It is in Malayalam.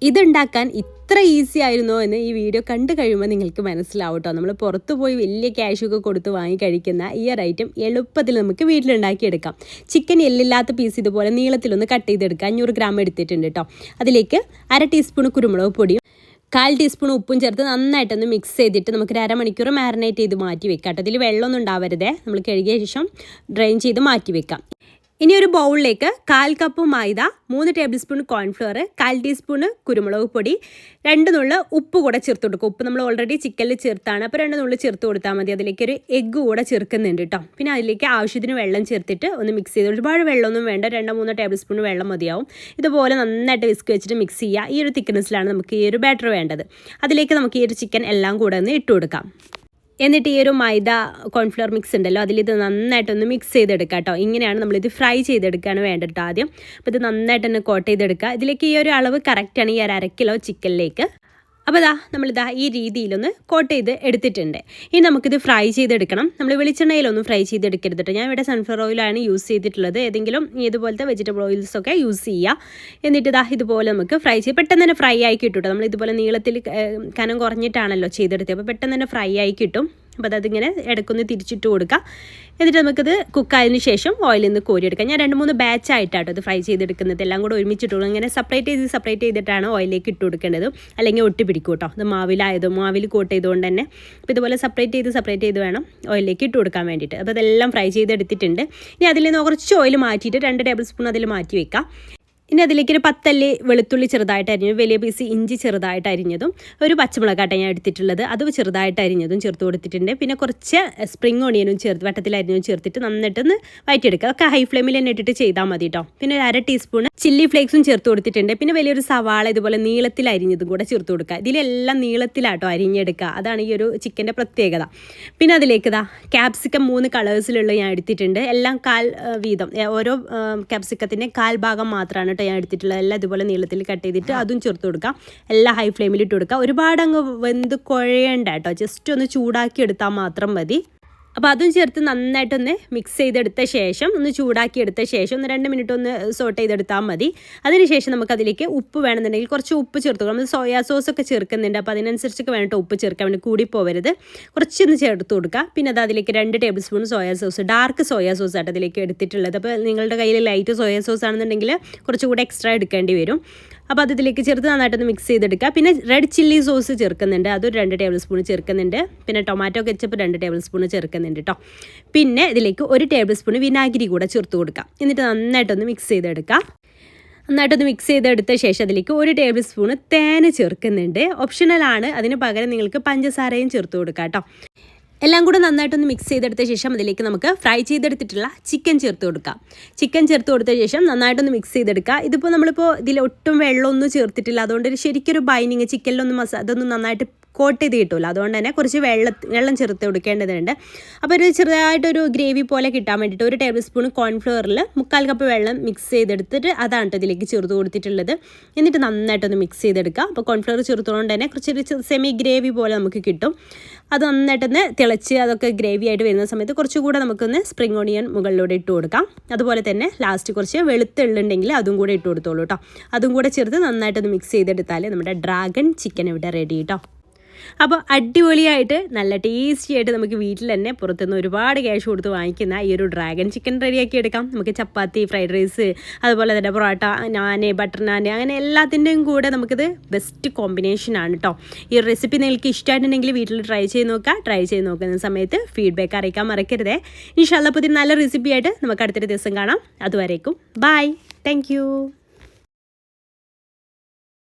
ഇതുണ്ടാക്കാൻ ഇത്ര ഈസി ആയിരുന്നോ എന്ന് ഈ വീഡിയോ കണ്ടു കഴിയുമ്പോൾ നിങ്ങൾക്ക് മനസ്സിലാവും കേട്ടോ. നമ്മൾ പുറത്തു പോയി വലിയ ക്യാഷൊക്കെ കൊടുത്ത് വാങ്ങി കഴിക്കുന്ന ഈ ഒരു ഐറ്റം എളുപ്പത്തിൽ നമുക്ക് വീട്ടിലുണ്ടാക്കിയെടുക്കാം. ചിക്കൻ എല്ലില്ലാത്ത പീസ് ഇതുപോലെ നീളത്തിലൊന്ന് കട്ട് ചെയ്തെടുക്കുക. 500 ഗ്രാം എടുത്തിട്ടുണ്ട് കേട്ടോ. അതിലേക്ക് 1/2 ടീസ്പൂൺ കുരുമുളക് പൊടിയും 1/4 ടീസ്പൂൺ ഉപ്പും ചേർത്ത് നന്നായിട്ടൊന്ന് മിക്സ് ചെയ്തിട്ട് നമുക്കൊരു അരമണിക്കൂർ മാരിനേറ്റ് ചെയ്ത് മാറ്റി വെക്കാം കേട്ടോ. ഇതിൽ വെള്ളമൊന്നും ഉണ്ടാവരുതേ. നമ്മൾ കഴുകിയ ശേഷം ഡ്രെയിൻ ചെയ്ത് മാറ്റി വെക്കാം. ഇനി ഒരു ബൗളിലേക്ക് 1/4 കപ്പ് മൈദ, 3 ടേബിൾ സ്പൂൺ കോൺഫ്ലവർ, 1/4 ടീസ്പൂൺ കുരുമുളക് പൊടി, 2 നുള്ള് ഉപ്പ് കൂടെ ചേർത്ത് കൊടുക്കും. ഉപ്പ് നമ്മൾ ഓൾറെഡി ചിക്കനിൽ ചേർത്താണ്, അപ്പോൾ 2 നുള്ള് ചേർത്ത് കൊടുത്താൽ മതി. അതിലേക്ക് ഒരു എഗ്ഗ് കൂടെ ചേർക്കുന്നുണ്ട് കേട്ടോ. പിന്നെ അതിലേക്ക് ആവശ്യത്തിന് വെള്ളം ചേർത്തിട്ട് ഒന്ന് മിക്സ് ചെയ്ത്, ഒരുപാട് വെള്ളമൊന്നും വേണ്ട, 2-3 ടേബിൾ സ്പൂൺ വെള്ളം മതിയാവും. ഇതുപോലെ നന്നായിട്ട് വിസ്ക് വെച്ചിട്ട് മിക്സ് ചെയ്യുക. ഈ ഒരു തിക്നെസ്സിലാണ് നമുക്ക് ഈ ഒരു ബാറ്റർ വേണ്ടത്. അതിലേക്ക് നമുക്ക് ഈ ഒരു ചിക്കൻ എല്ലാം കൂടെ ഒന്ന് ഇട്ട് കൊടുക്കാം. എന്നിട്ട് ഈ ഒരു മൈദ കോൺഫ്ലവർ മിക്സ് ഉണ്ടല്ലോ, അതിലിത് നന്നായിട്ടൊന്ന് മിക്സ് ചെയ്തെടുക്കുക കേട്ടോ. ഇങ്ങനെയാണ് നമ്മളിത് ഫ്രൈ ചെയ്തെടുക്കുകയാണ് വേണ്ടത് ആദ്യം. അപ്പോൾ ഇത് നന്നായിട്ട് തന്നെ കോട്ട് ചെയ്തെടുക്കുക. ഇതിലേക്ക് ഈ ഒരു അളവ് കറക്റ്റാണ് ഈ 1/2 കിലോ ചിക്കനിലേക്ക്. അപ്പോൾ നമ്മളിതാ ഈ രീതിയിലൊന്ന് കോട്ട് ചെയ്ത് എടുത്തിട്ടുണ്ട്. ഇനി നമുക്കിത് ഫ്രൈ ചെയ്തെടുക്കണം. നമ്മൾ വെളിച്ചെണ്ണയിലൊന്നും ഫ്രൈ ചെയ്തെടുക്കരുത് കേട്ടോ. ഞാൻ ഇവിടെ സൺഫ്ലവർ ഓയിലാണ് യൂസ് ചെയ്തിട്ടുള്ളത്. ഏതെങ്കിലും ഇതുപോലത്തെ വെജിറ്റബിൾ ഓയിൽസൊക്കെ യൂസ് ചെയ്യുക. എന്നിട്ട് ഇതുപോലെ നമുക്ക് ഫ്രൈ ചെയ്ത് പെട്ടെന്ന് തന്നെ ഫ്രൈ ആയി കിട്ടും കേട്ടോ. നമ്മൾ ഇതുപോലെ നീളത്തിൽ കനം കുറഞ്ഞിട്ടാണല്ലോ ചെയ്തെടുത്തത്. അപ്പോൾ പെട്ടെന്ന് തന്നെ ഫ്രൈ ആയി കിട്ടും. അപ്പോൾ അതിങ്ങനെ ഇടയ്ക്കൊന്ന് തിരിച്ചിട്ട് കൊടുക്കുക. എന്നിട്ട് നമുക്കത് കുക്കായതിന് ശേഷം ഓയിലിൽ നിന്ന് കോരിയെടുക്കാം. ഞാൻ 2-3 ബാച്ചായിട്ടാട്ടോ ഇത് ഫ്രൈ ചെയ്തെടുക്കുന്നത്. എല്ലാം കൂടെ ഒരുമിച്ചിട്ടുള്ളൂ. അങ്ങനെ സെപ്പറേറ്റ് ചെയ്തിട്ടാണ് ഓയിലേക്ക് ഇട്ട് കൊടുക്കേണ്ടത്. അല്ലെങ്കിൽ ഒട്ടി പിടിക്കും കേട്ടോ. ഇത് മാവിൽ കോട്ട് ചെയ്തുകൊണ്ട് തന്നെ. അപ്പോൾ ഇതുപോലെ സെപ്പറേറ്റ് ചെയ്ത് വേണം ഓയിലേക്ക് ഇട്ട് കൊടുക്കാൻ വേണ്ടിയിട്ട്. അപ്പോൾ അതെല്ലാം ഫ്രൈ ചെയ്തെടുത്തിട്ടുണ്ട്. ഇനി അതിൽ നിന്ന് കുറച്ച് ഓയിൽ മാറ്റിയിട്ട് 2 ടേബിൾ സ്പൂൺ അതിൽ മാറ്റി വെക്കാം. ഇനി അതിലേക്ക് ഒരു 10 അല്ലി വെളുത്തുള്ളി ചെറുതായിട്ട് അരിഞ്ഞതും, വലിയ പീസ് ഇഞ്ചി ചെറുതായിട്ട് അരിഞ്ഞതും, ഒരു പച്ചമുളകാട്ടാണ് ഞാൻ എടുത്തിട്ടുള്ളത്, അത് ചെറുതായിട്ട് അരിഞ്ഞതും ചേർത്ത് കൊടുത്തിട്ടുണ്ട്. പിന്നെ കുറച്ച് സ്പ്രിംഗ് ഓണിയനും വട്ടത്തിൽ അരിഞ്ഞതും ചേർത്തിട്ട് നന്നായിട്ടൊന്ന് വഴറ്റിയെടുക്കുക. ഒക്കെ ഹൈ ഫ്ലെയിമിൽ തന്നെ ഇട്ടിട്ട് ചെയ്താൽ മതി കേട്ടോ. പിന്നെ ഒരു 1/2 ടീസ്പൂൺ ചില്ലി ഫ്ലേക്സും ചേർത്ത് കൊടുത്തിട്ടുണ്ട്. പിന്നെ വലിയൊരു സവാള ഇതുപോലെ നീളത്തിൽ അരിഞ്ഞതും കൂടെ ചേർത്ത് കൊടുക്കുക. ഇതിലെല്ലാം നീളത്തിലാട്ടോ അരിഞ്ഞെടുക്കുക. അതാണ് ഈ ഒരു ചിക്കൻ്റെ പ്രത്യേകത. പിന്നെ അതിലേക്ക് ക്യാപ്സിക്കം 3 കളേഴ്സിലുള്ള ഞാൻ എടുത്തിട്ടുണ്ട്. എല്ലാം 1/4 വീതം, ഓരോ ക്യാപ്സിക്കത്തിൻ്റെ 1/4 ഭാഗം മാത്രമാണ് ഞാൻ എടുത്തിട്ടുള്ളത്. എല്ലാം ഇതുപോലെ നീളത്തിൽ കട്ട് ചെയ്തിട്ട് അതും ചേർത്ത് കൊടുക്കാം. എല്ലാം ഹൈ ഫ്ലെയിമിൽ ഇട്ട് കൊടുക്കുക. ഒരുപാട് അങ്ങ് വെന്ത് കുഴയണ്ട കേട്ടോ. ജസ്റ്റ് ഒന്ന് ചൂടാക്കി എടുത്താൽ മാത്രം മതി. അപ്പോൾ അതും ചേർത്ത് നന്നായിട്ടൊന്ന് മിക്സ് ചെയ്തെടുത്ത ശേഷം, ഒന്ന് ചൂടാക്കി എടുത്ത ശേഷം 2 മിനിറ്റ് ഒന്ന് സോട്ട് ചെയ്തെടുത്താൽ മതി. അതിനുശേഷം നമുക്കതിലേക്ക് ഉപ്പ് വേണമെന്നുണ്ടെങ്കിൽ കുറച്ച് ഉപ്പ് ചേർത്ത് കൊടുക്കാം. നമ്മൾ സോയാ സോസൊക്കെ ചേർക്കുന്നുണ്ട്. അപ്പോൾ അതിനനുസരിച്ചൊക്കെ വേണ്ട ഉപ്പ് ചേർക്കാൻ വേണ്ടി കൂടി പോവരുത്. കുറച്ചൊന്ന് ചേർത്ത് കൊടുക്കുക. പിന്നെ അതിലേക്ക് 2 table spoon soya sauce, dark soya sauce ആയിട്ട് അതിലേക്ക് എടുത്തിട്ടുള്ളത്. അപ്പോൾ നിങ്ങളുടെ കയ്യിൽ ലൈറ്റ് സോയാ സോസ് ആണെന്നുണ്ടെങ്കിൽ കുറച്ചുകൂടി എക്സ്ട്രാ എടുക്കേണ്ടി വരും. അപ്പോൾ അതിലേക്ക് ചേർത്ത് നന്നായിട്ടൊന്ന് മിക്സ് ചെയ്തെടുക്കുക. പിന്നെ റെഡ് ചില്ലി സോസ് ചേർക്കുന്നുണ്ട്, അതൊരു 2 ടേബിൾ സ്പൂൺ ചേർക്കുന്നുണ്ട്. പിന്നെ ടൊമാറ്റോ കെച്ചപ്പ് 2 ടേബിൾ സ്പൂൺ ചേർക്കുന്നുണ്ട് കേട്ടോ. പിന്നെ ഇതിലേക്ക് 1 ടേബിൾ സ്പൂൺ വിനാഗിരി കൂടെ ചേർത്ത് കൊടുക്കാം. എന്നിട്ട് നന്നായിട്ടൊന്ന് മിക്സ് ചെയ്തെടുക്കുക. നന്നായിട്ടൊന്ന് മിക്സ് ചെയ്തെടുത്ത ശേഷം അതിലേക്ക് 1 ടേബിൾ സ്പൂൺ തേന് ചേർക്കുന്നുണ്ട്. ഓപ്ഷണലാണ്. അതിന് പകരം നിങ്ങൾക്ക് പഞ്ചസാരയും ചേർത്ത് കൊടുക്കാം കേട്ടോ. എല്ലാം കൂടെ നന്നായിട്ടൊന്ന് മിക്സ് ചെയ്തെടുത്ത ശേഷം അതിലേക്ക് നമുക്ക് ഫ്രൈ ചെയ്തെടുത്തിട്ടുള്ള ചിക്കൻ ചേർത്ത് കൊടുക്കാം. ചിക്കൻ ചേർത്ത് കൊടുത്ത ശേഷം നന്നായിട്ടൊന്ന് മിക്സ് ചെയ്തെടുക്കുക. ഇതിപ്പോൾ നമ്മളിപ്പോൾ ഇതിലൊട്ടും വെള്ളമൊന്നും ചേർത്തിട്ടില്ല. അതുകൊണ്ട് ശരിക്കൊരു ബൈൻഡിങ് ചിക്കനിലൊന്നും അതൊന്നും നന്നായിട്ട് കോട്ട് ചെയ്ത് കിട്ടുമല്ലോ. അതുകൊണ്ട് തന്നെ കുറച്ച് വെള്ളം ചേർത്ത് കൊടുക്കേണ്ടതുണ്ട്. അപ്പോൾ ഒരു ചെറുതായിട്ടൊരു ഗ്രേവി പോലെ കിട്ടാൻ വേണ്ടിയിട്ട് 1 ടേബിൾ സ്പൂൺ കോൺഫ്ലവറിൽ 1/4 കപ്പ് വെള്ളം മിക്സ് ചെയ്തെടുത്തിട്ട് അതാണ് ഇതിലേക്ക് ചേർത്ത് കൊടുത്തിട്ടുള്ളത്. എന്നിട്ട് നന്നായിട്ടൊന്ന് മിക്സ് ചെയ്തെടുക്കുക. അപ്പോൾ കോൺഫ്ലവർ ചേർത്തുകൊണ്ട് തന്നെ കുറച്ചൊരു സെമി ഗ്രേവി പോലെ നമുക്ക് കിട്ടും. അത് നന്നായിട്ടൊന്ന് തിളച്ച് അതൊക്കെ ഗ്രേവി ആയിട്ട് വരുന്ന സമയത്ത് കുറച്ചുകൂടെ നമുക്കൊന്ന് സ്പ്രിംഗ് ഓണിയൻ മുകളിലൂടെ ഇട്ട് കൊടുക്കാം. അതുപോലെ തന്നെ ലാസ്റ്റ് കുറച്ച് വെളുത്തുള്ളുണ്ടെങ്കിൽ അതും കൂടെ ഇട്ട് കൊടുത്തോളൂ കേട്ടോ. അതും കൂടെ ചേർത്ത് നന്നായിട്ടൊന്ന് മിക്സ് ചെയ്തെടുത്താൽ നമ്മുടെ ഡ്രാഗൺ ചിക്കൻ ഇവിടെ റെഡി കേട്ടോ. അപ്പോൾ അടിപൊളിയായിട്ട് നല്ല ടേസ്റ്റി ആയിട്ട് നമുക്ക് വീട്ടിൽ തന്നെ പുറത്തുനിന്ന് ഒരുപാട് ക്യാഷ് കൊടുത്ത് വാങ്ങിക്കുന്ന ഈ ഒരു ഡ്രാഗൺ ചിക്കൻ റെഡിയാക്കി എടുക്കാം. നമുക്ക് ചപ്പാത്തി, ഫ്രൈഡ് റൈസ്, അതുപോലെ തന്നെ പൊറോട്ട, നാൻ, ബട്ടർ നാൻ, അങ്ങനെ എല്ലാത്തിൻ്റെയും കൂടെ നമുക്കിത് ബെസ്റ്റ് കോമ്പിനേഷനാണ് കേട്ടോ. ഈ റെസിപ്പി നിങ്ങൾക്ക് ഇഷ്ടമായിട്ടുണ്ടെങ്കിൽ വീട്ടിൽ ട്രൈ ചെയ്ത് നോക്കുന്ന സമയത്ത് ഫീഡ്ബാക്ക് അറിയിക്കാൻ മറക്കരുതേ. ഇൻഷാല്ലാ പുതിയ നല്ല റെസിപ്പി ആയിട്ട് നമുക്ക് അടുത്തൊരു ദിവസം കാണാം. അതുവരേക്കും ബൈ. താങ്ക്